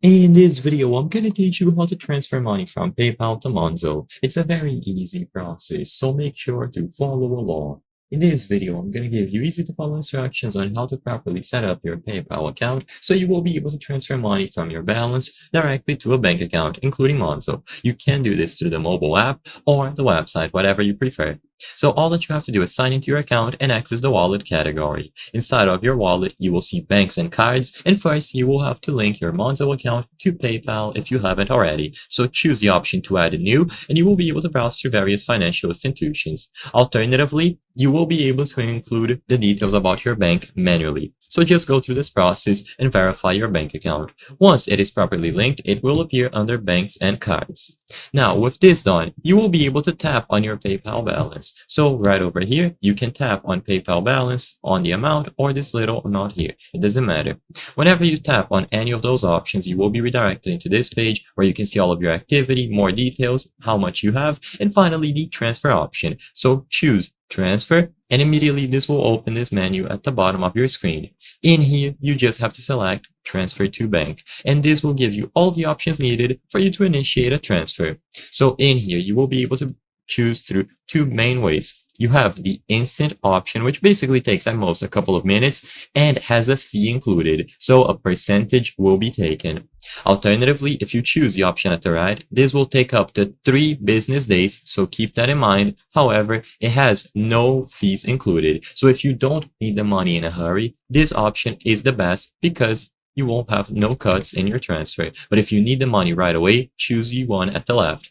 In this video, I'm going to teach you how to transfer money from PayPal to Monzo. It's a very easy process, so make sure to follow along. In this video, I'm going to give you easy to follow instructions on how to properly set up your PayPal account so you will be able to transfer money from your balance directly to a bank account, including Monzo. You can do this through the mobile app or the website, whatever you prefer. So all that you have to do is sign into your account and access the wallet category. Inside of your wallet, you will see banks and cards, and first you will have to link your Monzo account to PayPal if you haven't already. So choose the option to add a new, and you will be able to browse through various financial institutions. Alternatively, you will be able to include the details about your bank manually. So just go through this process and verify your bank account. Once it is properly linked, it will appear under banks and cards. Now, with this done, you will be able to tap on your PayPal balance. So right over here, you can tap on PayPal balance, on the amount, or this little amount here. It doesn't matter. Whenever you tap on any of those options, you will be redirected into this page where you can see all of your activity, more details, how much you have, and finally the transfer option. So choose transfer, and immediately this will open this menu at the bottom of your screen. In here, you just have to select transfer to bank, and this will give you all the options needed for you to initiate a transfer. So in here, you will be able to choose through two main ways. You have the instant option, which basically takes at most a couple of minutes and has a fee included, so a percentage will be taken. Alternatively, if you choose the option at the right, this will take up to 3 business days, so keep that in mind. However, it has no fees included. So if you don't need the money in a hurry, this option is the best because you won't have no cuts in your transfer. But if you need the money right away, choose the one at the left.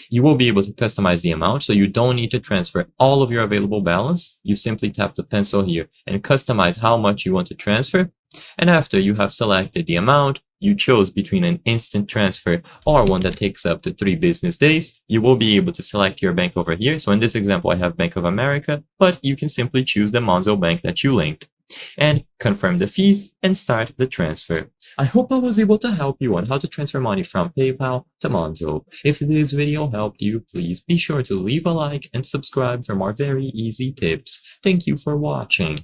You will be able to customize the amount, so you don't need to transfer all of your available balance. You simply tap the pencil here and customize how much you want to transfer. And after you have selected the amount you chose between an instant transfer or one that takes up to 3 business days, you will be able to select your bank over here. So in this example, I have Bank of America, but you can simply choose the Monzo bank that you linked and confirm the fees and start the transfer. I hope I was able to help you on how to transfer money from PayPal to Monzo. If this video helped you, please be sure to leave a like and subscribe for more very easy tips. Thank you for watching.